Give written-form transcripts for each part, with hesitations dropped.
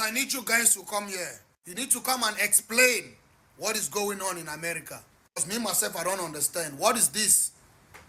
I need you guys to come here. You need to come and explain what is going on in America. Because me, myself, I don't understand. What is this?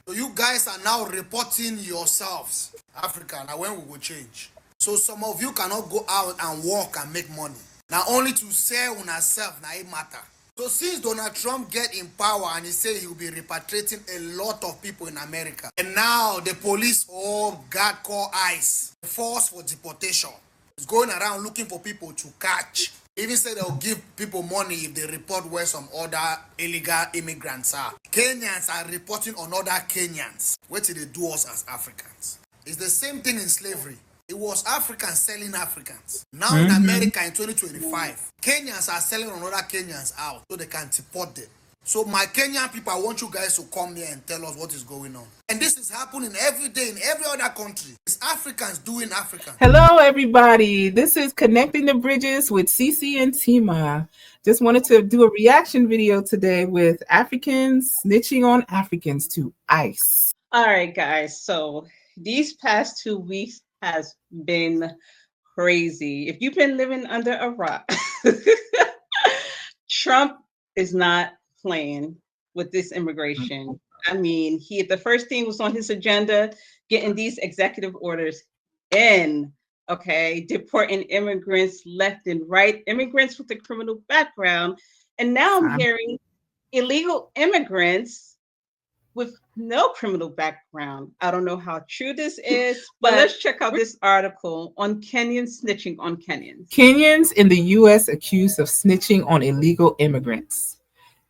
So you guys are now reporting yourselves, Africa, now when we will change. So some of you cannot go out and work and make money. Now only to sell on yourself, now it matter. So since Donald Trump get in power and he said he will be repatriating a lot of people in America, and now the police all got call ICE, the force for deportation, is going around looking for people to catch. Even say they'll give people money if they report where some other illegal immigrants are. Kenyans are reporting on other Kenyans. What did they do us as Africans? It's the same thing in slavery. It was Africans selling Africans. Now in America in 2025, Kenyans are selling another Kenyans out so they can deport them. So my Kenyan people, I want you guys to come here and tell us what is going on. And this is happening every day in every other country. It's Africans doing African. Hello, everybody. This is Connecting the Bridges with Cece and Tima. Just wanted to do a reaction video today with Africans snitching on Africans to ICE. All right, guys. So these past 2 weeks has been crazy. If you've been living under a rock, Trump is not playing with this immigration. I mean, the first thing was on his agenda, getting these executive orders in, okay, deporting immigrants left and right, immigrants with a criminal background. And now I'm hearing illegal immigrants with no criminal background. I don't know how true this is, but let's check out this article on Kenyans snitching on Kenyans. Kenyans in the U.S. accused of snitching on illegal immigrants.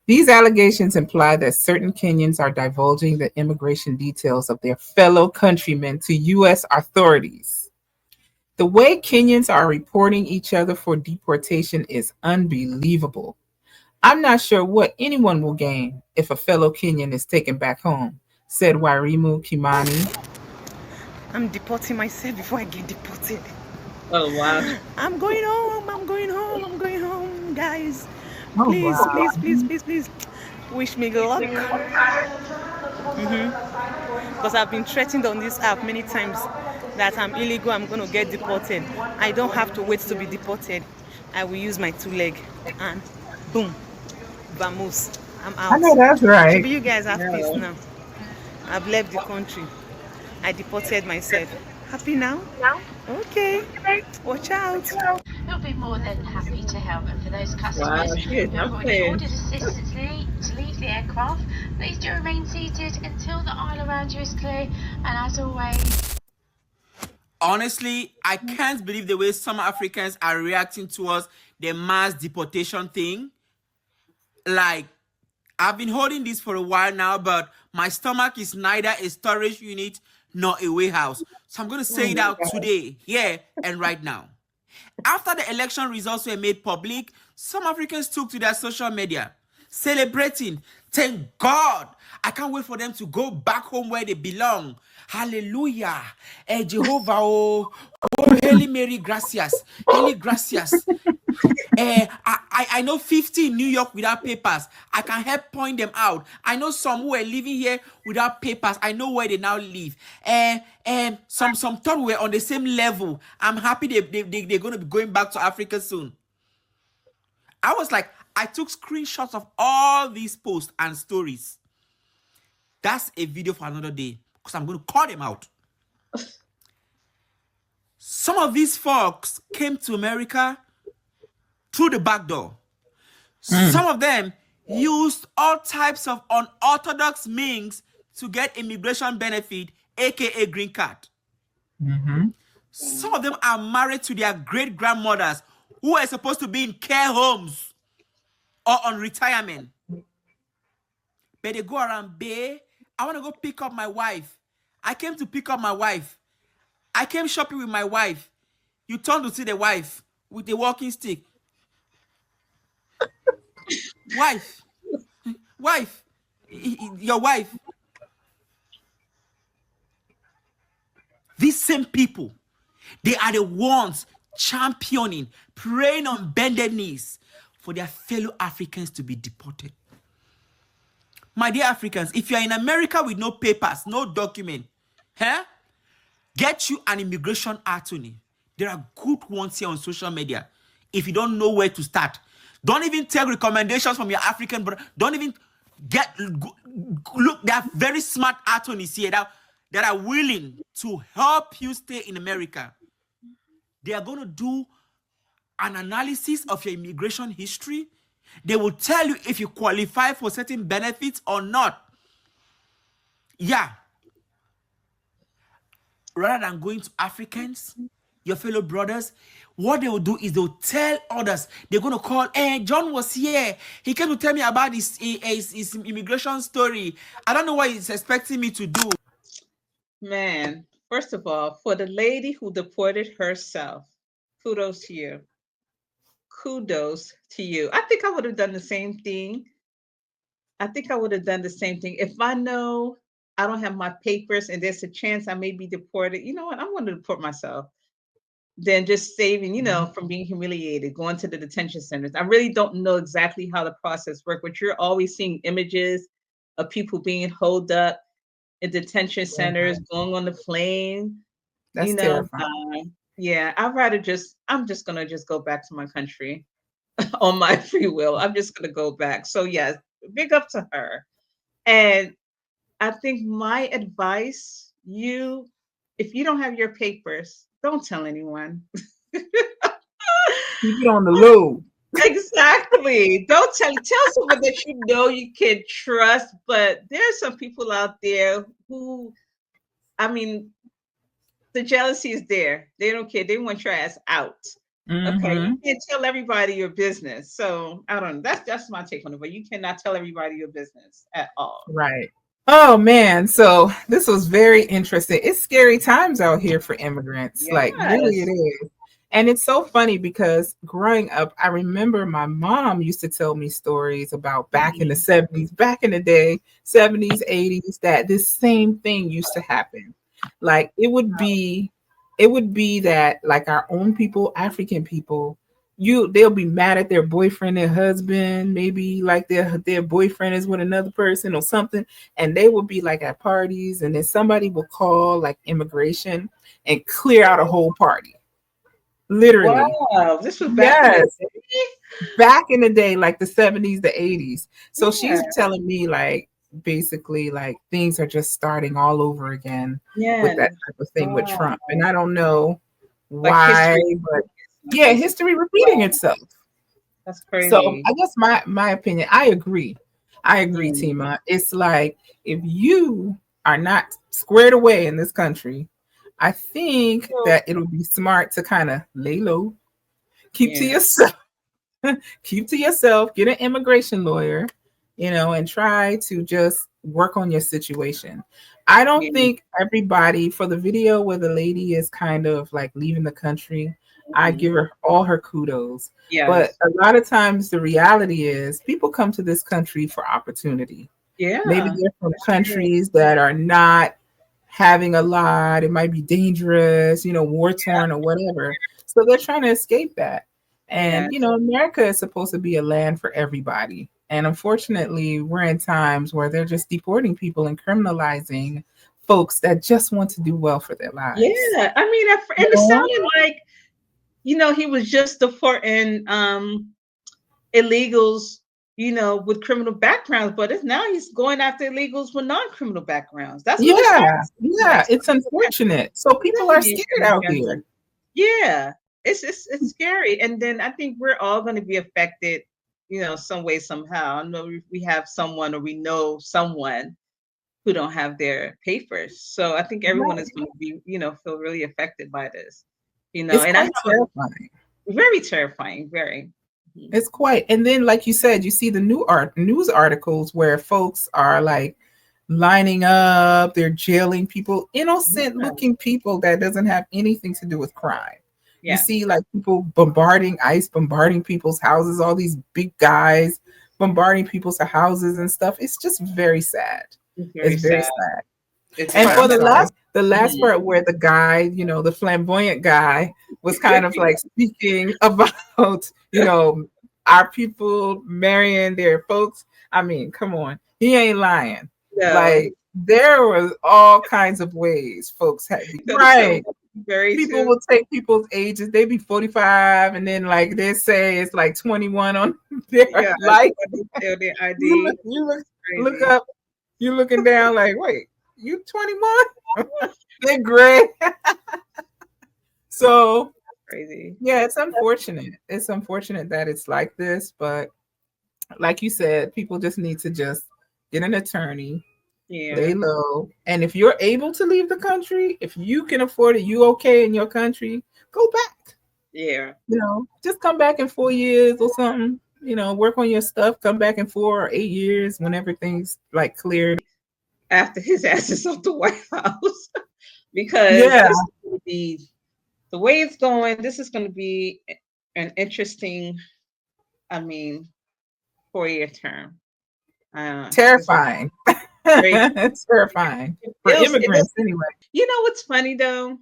These allegations imply that certain Kenyans are divulging the immigration details of their fellow countrymen to U.S. authorities. The way Kenyans are reporting each other for deportation is unbelievable. I'm not sure what anyone will gain if a fellow Kenyan is taken back home, said Wairimu Kimani. I'm deporting myself before I get deported. Oh, wow. I'm going home, guys. Oh, Please, wow. please. Wish me good luck. Because I've been threatened on this app many times that I'm illegal, I'm going to get deported. I don't have to wait to be deported. I will use my 2 legs and boom, vamos, I'm out. I know that's right. So you guys have peace now. I've left the country. I deported myself. Happy now? Okay. Watch out. We'll be more than happy to help. And for those customers who have already ordered assistance to leave the aircraft, please do remain seated until the aisle around you is clear. And as always, honestly, I can't believe the way some Africans are reacting towards the mass deportation thing. Like, I've been holding this for a while now, but my stomach is neither a storage unit nor a warehouse. So I'm going to say it out today, here and right now. After the election results were made public, some Africans took to their social media, celebrating. Thank God. I can't wait for them to go back home where they belong. Hallelujah. Jehovah, oh, Haile Mary, gracias. Haile, gracias. I know 50 in New York without papers. I can help point them out. I know some who were living here without papers. I know where they now live. Some thought we were on the same level. I'm happy they're going to be going back to Africa soon. I was like, I took screenshots of all these posts and stories. That's a video for another day because I'm going to call them out. Some of these folks came to America through the back door. Some of them used all types of unorthodox means to get immigration benefit, aka green card. Some of them are married to their great-grandmothers who are supposed to be in care homes or on retirement. But they go around, babe, I want to go pick up my wife. I came to pick up my wife. I came shopping with my wife. You turn to see the wife with the walking stick. Wife, your wife. These same people, they are the ones championing, praying on bended knees for their fellow Africans to be deported. My dear Africans, if you are in America with no papers, no document, get you an immigration attorney. There are good ones here on social media. if you don't know where to start. Don't even take recommendations from your African brother. Don't even look. There are very smart attorneys here that are willing to help you stay in America. They are going to do an analysis of your immigration history. They will tell you if you qualify for certain benefits or not. Yeah. Rather than going to Africans, your fellow brothers, what they will do is they'll tell others. They're going to call, hey, John was here. He came to tell me about his immigration story. I don't know what he's expecting me to do. Man, first of all, for the lady who deported herself, kudos to you. Kudos to you. I think I would have done the same thing. If I know I don't have my papers and there's a chance I may be deported, you know what? I'm going to deport myself than just saving, from being humiliated, going to the detention centers. I really don't know exactly how the process works, but you're always seeing images of people being holed up in detention centers, going on the plane. That's terrifying. Yeah, I'm just gonna go back to my country on my free will. I'm just gonna go back. So yes, big up to her. And I think my advice, if you don't have your papers, don't tell anyone. Keep it on the low. Exactly. Don't tell someone that you can trust. But there's some people out there who, I mean, the jealousy is there. They don't care. They want your ass out. Okay, you can't tell everybody your business. So I don't know. That's my take on it. But you cannot tell everybody your business at all. Right. Oh man, so this was very interesting. It's scary times out here for immigrants. Yes. Like really it is. And it's so funny because growing up, I remember my mom used to tell me stories about back in the 70s, back in the day, 70s, 80s, that this same thing used to happen. Like it would be that like our own people, African people, they'll be mad at their boyfriend and husband, maybe like their boyfriend is with another person or something, and they will be like at parties, and then somebody will call like immigration and clear out a whole party. Literally. Wow, this was back in the day, like the 70s, the 80s. So she's telling me like basically like things are just starting all over again with that type of thing with Trump. And I don't know why, but history repeating itself. That's crazy. So I guess my opinion, I agree, Tima. It's like if you are not squared away in this country, I think that it'll be smart to kind of lay low, keep to yourself, get an immigration lawyer, and try to just work on your situation. I don't think everybody, for the video where the lady is kind of like leaving the country, I give her all her kudos. Yes. But a lot of times the reality is people come to this country for opportunity. Yeah. Maybe they're from countries that are not having a lot. It might be dangerous, war torn or whatever. So they're trying to escape that. And, America is supposed to be a land for everybody. And unfortunately, we're in times where they're just deporting people and criminalizing folks that just want to do well for their lives. Yeah. I mean, it sounded like, he was just deporting illegals, with criminal backgrounds, but now he's going after illegals with non-criminal backgrounds. That's it's unfortunate. So people are scared out here. Yeah, it's scary, and then I think we're all going to be affected, some way somehow. I know we have someone, or we know someone who don't have their papers, so I think everyone is going to be, feel really affected by this, and that's terrifying. Very terrifying, very. It's quite. And then, like you said, you see the news articles where folks are like lining up, they're jailing people, innocent looking people that doesn't have anything to do with crime. Yeah. You see like people bombarding people's houses, all these big guys bombarding people's houses and stuff. It's just very sad. It's very sad. And for the last part where the guy, the flamboyant guy was kind of like speaking about, our people marrying their folks. I mean, come on. He ain't lying. No. Like there was all kinds of ways folks had right. Very People true. will take people's ages. They be 45, and then like they say it's like 21 on their Yeah, life. their You ID. look Crazy. up. You looking down like, wait, you 21? They're gray. So Crazy. yeah, it's unfortunate. It's unfortunate that it's like this, but like you said, people just need to just get an attorney, Yeah. lay low. And if you're able to leave the country, if you can afford it, you okay in your country, go back. Yeah. You know, just come back in 4 years or something. You know, work on your stuff, come back in 4 or 8 years when everything's like cleared. After his ass is off the White House. Because Yeah. this is going to be the way it's going. This is going to be an interesting, I mean, 4-year term. Terrifying. Terrifying. For immigrants, anyway. You know what's funny though?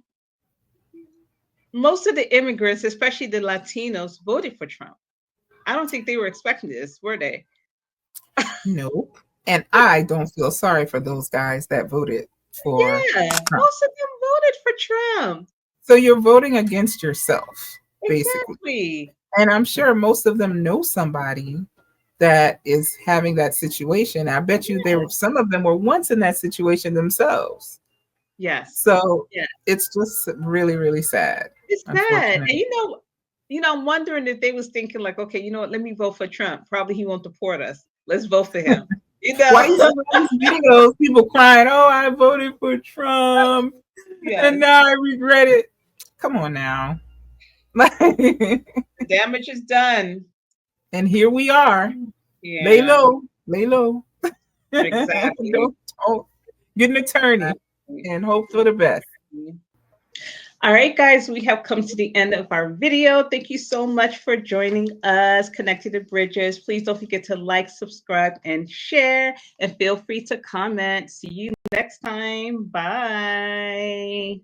Most of the immigrants, especially the Latinos, voted for Trump. I don't think they were expecting this, were they? Nope. And I don't feel sorry for those guys that voted for Yeah, Trump. most of them voted for Trump. So you're voting against yourself, basically. Exactly. And I'm sure most of them know somebody that is having that situation. I bet you some of them were once in that situation themselves. Yes. So yeah. It's just really, really sad. It's sad. And I'm wondering if they was thinking like, okay, you know what, let me vote for Trump. Probably he won't deport us. Let's vote for him. Why you see these videos, people crying, oh, I voted for Trump and now I regret it. Come on now. Damage is done. And here we are. Yeah. Lay low. Exactly. Don't get an attorney and hope for the best. All right, guys, we have come to the end of our video. Thank you so much for joining us, Connecting the Bridges. Please don't forget to like, subscribe, and share. And feel free to comment. See you next time. Bye.